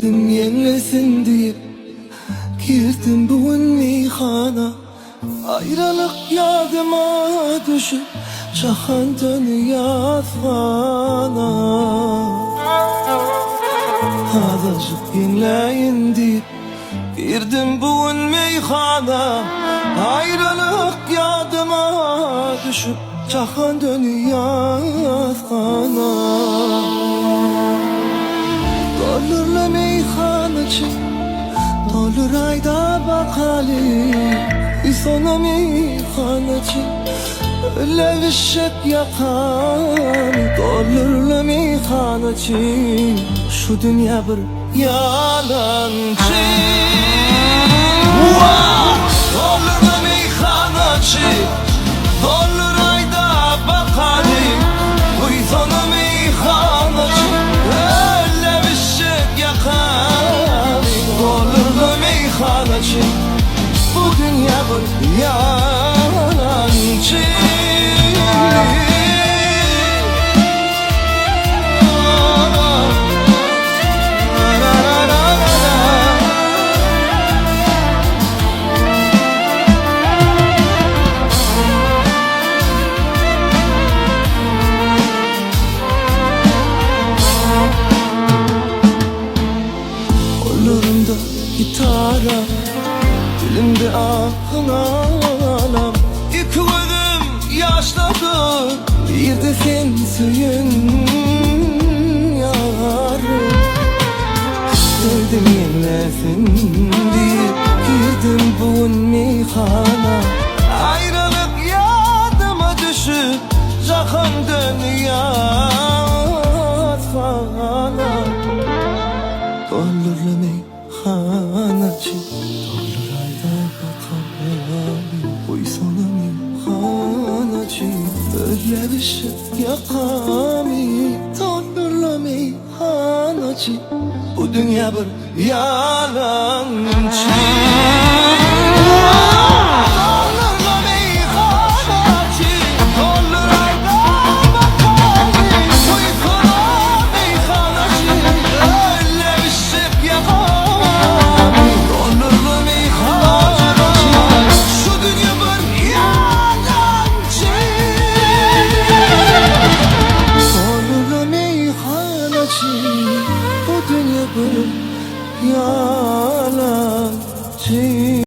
Dim yenlesin deyip girdim bugün meyhana. Ayrılık yadıma düşüp çakan dönüyor fana. Azıcık dinleyin deyip girdim bugün meyhana. Ayrılık yadıma düşüp çakan dönüyor fana. Dolurlu meyhanacı, dolur ayda bakali. Sona meyhanacı, öyle vişet yakan. Dolurlu meyhanacı, şu dünya bir yalancı. Dolurlu meyhanacı, dolur ayda bakali. Sona meyhanacı, öyle vişet yakan. Dolurlu meyhanacı, bu dünya bir yalancı. Kollarımda gitara, dilimde ahın ağlam. İki gözüm yaşladı, bir de sen suyun yarım. Sevdim yenlesin diye girdim bugün meyhana. Ayrılık yadıma düşüp çakan dönüyor fana. Dolurlu meyhanacı, dolur ayda bakalım. Uysana meyhanacı, öyle bir şey yakami. Dolurlu meyhanacı, bu dünya bir yalancı.